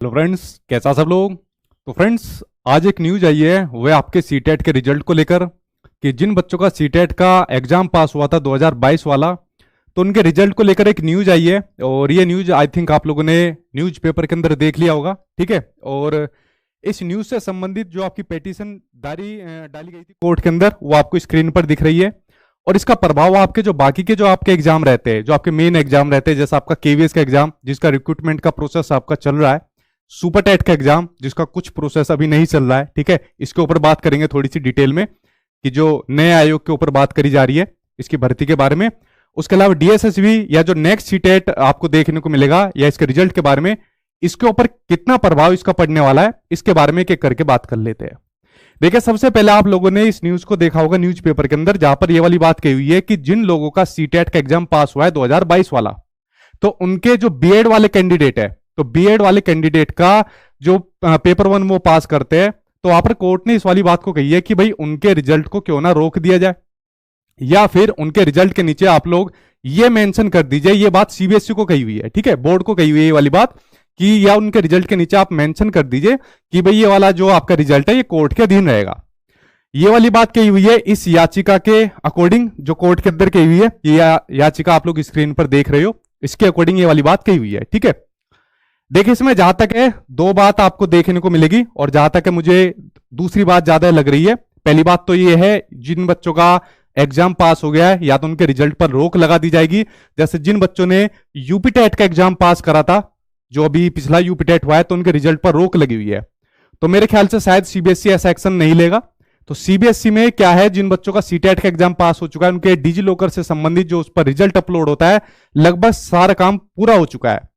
Hello friends, कैसा सब लोग। तो फ्रेंड्स, आज एक न्यूज आई है वो है आपके सीटेट के रिजल्ट को लेकर कि जिन बच्चों का सीटेट का एग्जाम पास हुआ था 2022 वाला, तो उनके रिजल्ट को लेकर एक न्यूज आई है। और ये न्यूज आई थिंक आप लोगों ने न्यूज पेपर के अंदर देख लिया होगा, ठीक है। और इस न्यूज से संबंधित जो आपकी पेटिशन डाली गई थी कोर्ट के अंदर, वो आपको स्क्रीन पर दिख रही है। और इसका प्रभाव आपके जो बाकी के जो आपके एग्जाम रहते हैं, जो आपके मेन एग्जाम रहते हैं, जैसे आपका केवीएस का एग्जाम जिसका रिक्रूटमेंट का प्रोसेस आपका चल रहा है, सुपर टेट का एग्जाम जिसका कुछ प्रोसेस अभी नहीं चल रहा है, ठीक है। इसके ऊपर बात करेंगे थोड़ी सी डिटेल में कि जो नए आयोग के ऊपर बात करी जा रही है इसकी भर्ती के बारे में। उसके अलावा डीएसएसबी या जो नेक्स्ट सीटेट आपको देखने को मिलेगा या इसके रिजल्ट के बारे में, इसके ऊपर कितना प्रभाव इसका पड़ने वाला है, इसके बारे में एक एक करके बात कर लेते हैं। देखिए, सबसे पहले आप लोगों ने इस न्यूज को देखा होगा न्यूज पेपर के अंदर, जहां पर यह वाली बात कही हुई है कि जिन लोगों का सीटेट का एग्जाम पास हुआ है 2022 वाला, तो उनके जो बीएड वाले कैंडिडेट है, तो बीएड वाले कैंडिडेट का जो पेपर 1 वो पास करते हैं, तो वहां पर कोर्ट ने इस वाली बात को कही है कि भाई उनके रिजल्ट को क्यों ना रोक दिया जाए, या फिर उनके रिजल्ट के नीचे आप लोग ये मेंशन कर दीजिए। ये बात सीबीएसई को कही हुई है, ठीक है, बोर्ड को कही हुई है ये वाली बात कि या उनके रिजल्ट के नीचे आप मेंशन कर दीजिए कि भाई ये वाला जो आपका रिजल्ट है ये कोर्ट के अधीन रहेगा। ये वाली बात कही हुई है इस याचिका के अकॉर्डिंग, जो कोर्ट के अंदर कही हुई है। ये याचिका आप लोग स्क्रीन पर देख रहे हो, इसके अकॉर्डिंग ये वाली बात कही हुई है, ठीक है। देखिए, इसमें जहां तक है दो बात आपको देखने को मिलेगी, और जहां तक है मुझे दूसरी बात ज्यादा लग रही है। पहली बात तो ये है, जिन बच्चों का एग्जाम पास हो गया है या तो उनके रिजल्ट पर रोक लगा दी जाएगी। जैसे जिन बच्चों ने यूपी टेट का एग्जाम पास करा था, जो अभी पिछला यूपी टेट हुआ है, तो उनके रिजल्ट पर रोक लगी हुई है। तो मेरे ख्याल से शायद सीबीएसई ऐसा एक्शन नहीं लेगा। तो सीबीएसई में क्या है, जिन बच्चों का सीटेट का एग्जाम पास हो चुका है, उनके डिजी लॉकर से संबंधित जो उस पर रिजल्ट अपलोड होता है, लगभग सारा काम पूरा हो चुका है।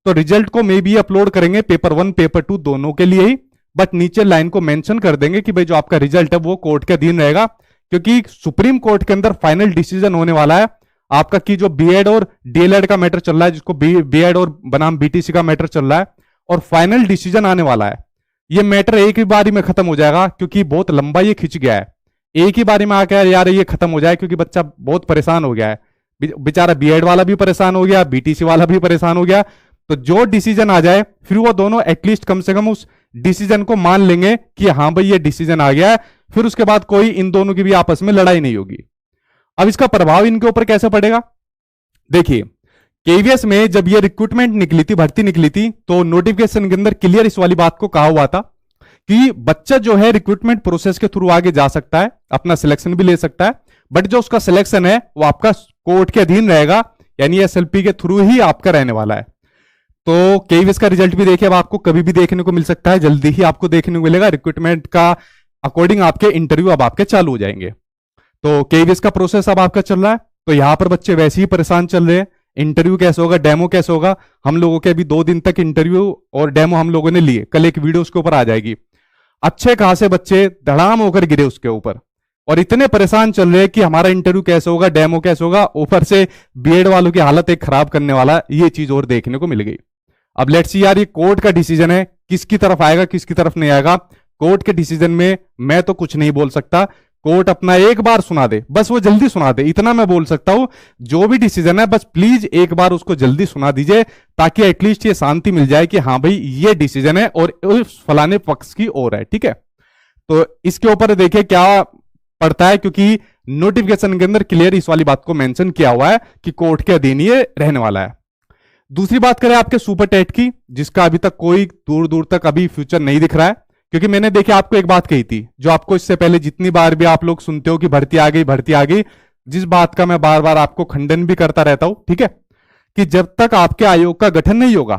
तो रिजल्ट को मे भी अपलोड करेंगे पेपर 1 पेपर 2 दोनों के लिए ही, बट नीचे लाइन को मेंशन कर देंगे कि भाई जो आपका रिजल्ट है वो कोर्ट के अधीन रहेगा, क्योंकि सुप्रीम कोर्ट के अंदर फाइनल डिसीजन होने वाला है आपका कि जो बीएड और डीएलएड का मैटर चल रहा है, जिसको बीएड और बनाम बीटीसी का मैटर चल रहा है, और फाइनल डिसीजन आने वाला है। ये मैटर एक ही बारी में खत्म हो जाएगा, क्योंकि बहुत लंबा ये खिंच गया है। एक ही बारी में आकर यार ये खत्म हो जाए, क्योंकि बच्चा बहुत परेशान हो गया है, बेचारा बीएड वाला भी परेशान हो गया, बीटीसी वाला भी परेशान हो गया। तो जो डिसीजन आ जाए, फिर वो दोनों एटलीस्ट कम से कम उस डिसीजन को मान लेंगे कि हाँ भाई ये डिसीजन आ गया है, फिर उसके बाद कोई इन दोनों की भी आपस में लड़ाई नहीं होगी। अब इसका प्रभाव इनके ऊपर कैसे पड़ेगा, देखिए, केवीएस में जब ये रिक्रूटमेंट निकली थी, भर्ती निकली थी, तो नोटिफिकेशन के अंदर क्लियर इस वाली बात को कहा हुआ था कि बच्चा जो है रिक्रूटमेंट प्रोसेस के थ्रू आगे जा सकता है, अपना सिलेक्शन भी ले सकता है, बट जो उसका सिलेक्शन है वो आपका कोर्ट के अधीन रहेगा, यानी एसएलपी के थ्रू ही आपका रहने वाला है। तो केवीएस का रिजल्ट भी देखिए, अब आपको कभी भी देखने को मिल सकता है, जल्दी ही आपको देखने को मिलेगा। रिक्रूटमेंट का अकॉर्डिंग आपके इंटरव्यू अब आपके चालू हो जाएंगे। तो केवीएस का प्रोसेस अब आपका चल रहा है, तो यहां पर बच्चे वैसे ही परेशान चल रहे हैं। इंटरव्यू कैसे होगा, डेमो कैसे होगा, हम लोगों के अभी 2 दिन तक इंटरव्यू और डेमो हम लोगों ने लिए, कल एक वीडियो उसके ऊपर आ जाएगी। अच्छे खासे बच्चे धड़ाम होकर गिरे उसके ऊपर, और इतने परेशान चल रहे हैं कि हमारा इंटरव्यू कैसे होगा, डेमो कैसे होगा, ऊपर से बीएड वालों की हालत एक खराब करने वाला, ये चीज और देखने को मिल गई। अब लेट्स सी यार, ये कोर्ट का डिसीजन है, किसकी तरफ आएगा किसकी तरफ नहीं आएगा। कोर्ट के डिसीजन में मैं तो कुछ नहीं बोल सकता, कोर्ट अपना एक बार सुना दे, बस वो जल्दी सुना दे, इतना मैं बोल सकता हूं। जो भी डिसीजन है बस प्लीज एक बार उसको जल्दी सुना दीजिए, ताकि एटलीस्ट ये शांति मिल जाए कि हाँ भाई ये डिसीजन है और उस फलाने पक्ष की ओर है, ठीक है। तो इसके ऊपर देखिए क्या पड़ता है, क्योंकि नोटिफिकेशन के अंदर क्लियर इस वाली बात को मेंशन किया हुआ है कि कोर्ट के अधीन ये रहने वाला है। दूसरी बात करें आपके सुपर टेट की, जिसका अभी तक कोई दूर दूर तक अभी फ्यूचर नहीं दिख रहा है, क्योंकि मैंने देखिए आपको एक बात कही थी, जो आपको इससे पहले जितनी बार भी आप लोग सुनते हो कि भर्ती आ गई भर्ती आ गई, जिस बात का मैं बार बार आपको खंडन भी करता रहता हूं, ठीक है, कि जब तक आपके आयोग का गठन नहीं होगा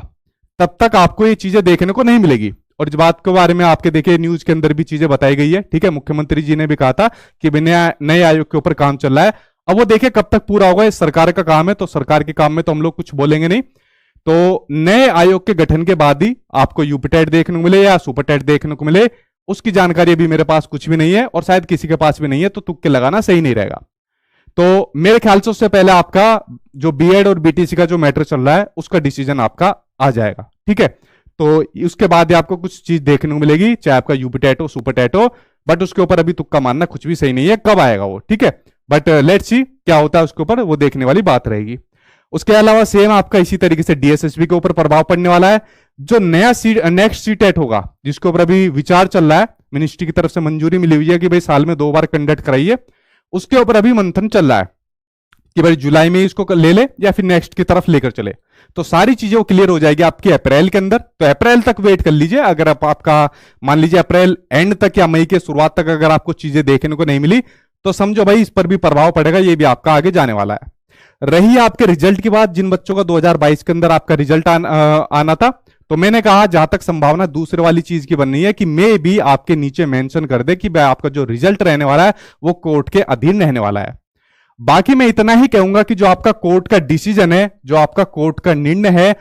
तब तक आपको ये चीजें देखने को नहीं मिलेगी। और इस बात के बारे में आपके देखिए न्यूज के अंदर भी चीजें बताई गई है, ठीक है। मुख्यमंत्री जी ने भी कहा था कि नए आयोग के ऊपर काम चल रहा है। अब वो देखिए कब तक पूरा होगा, इस सरकार का काम है, तो सरकार के काम में तो हम लोग कुछ बोलेंगे नहीं। तो नए आयोग के गठन के बाद ही आपको यूपी टेट देखने को मिले या सुपर टेट देखने को मिले, उसकी जानकारी अभी मेरे पास कुछ भी नहीं है, और शायद किसी के पास भी नहीं है, तो तुक्के लगाना सही नहीं रहेगा। तो मेरे ख्याल से उससे पहले आपका जो बीएड और बीटीसी का जो मैटर चल रहा है उसका डिसीजन आपका आ जाएगा, ठीक है। तो उसके बाद ही आपको कुछ चीज देखने को मिलेगी, चाहे आपका यूपी टेट हो सुपर टेट हो, बट उसके ऊपर अभी तुक्का मारना कुछ भी सही नहीं है, कब आएगा वो, ठीक है। बट लेट्स सी क्या होता है उसके ऊपर, वो देखने वाली बात रहेगी। उसके अलावा सेम आपका इसी तरीके से डीएसएसबी के ऊपर प्रभाव पड़ने वाला है। जो नया नेक्स्ट सीटेट होगा, जिसके ऊपर अभी विचार चल रहा है, मिनिस्ट्री की तरफ से मंजूरी मिली हुई है कि भाई साल में 2 बार कंडक्ट कराइए, उसके ऊपर अभी मंथन चल रहा है कि भाई जुलाई में इसको ले ले या फिर नेक्स्ट की तरफ लेकर चले। तो सारी चीजें वो क्लियर हो जाएगी आपकी अप्रैल के अंदर। तो अप्रैल तक वेट कर लीजिए। अगर आपका मान लीजिए अप्रैल एंड तक या मई के शुरुआत तक अगर आपको चीजें देखने को नहीं मिली तो समझो भाई इस पर भी प्रभाव पड़ेगा, ये भी आपका आगे जाने वाला है। रही आपके रिजल्ट की बात, जिन बच्चों का 2022 के अंदर आपका रिजल्ट आना था, तो मैंने कहा जहां तक संभावना दूसरे वाली चीज की बन रही है कि मैं भी आपके नीचे मेंशन कर दे कि आपका जो रिजल्ट रहने वाला है वो कोर्ट के अधीन रहने वाला है। बाकी मैं इतना ही कहूंगा कि जो आपका कोर्ट का डिसीजन है, जो आपका कोर्ट का निर्णय है,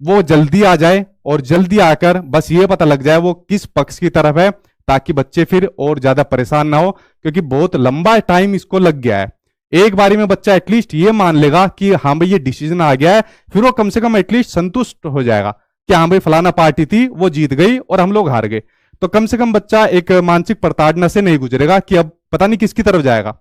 वो जल्दी आ जाए और जल्दी आकर बस ये पता लग जाए वो किस पक्ष की तरफ है, ताकि बच्चे फिर और ज्यादा परेशान ना हो, क्योंकि बहुत लंबा टाइम इसको लग गया है। एक बारी में बच्चा एटलीस्ट ये मान लेगा कि हाँ भाई ये डिसीजन आ गया है, फिर वो कम से कम एटलीस्ट संतुष्ट हो जाएगा कि हाँ भाई फलाना पार्टी थी वो जीत गई और हम लोग हार गए। तो कम से कम बच्चा एक मानसिक प्रताड़ना से नहीं गुजरेगा कि अब पता नहीं किसकी तरफ जाएगा।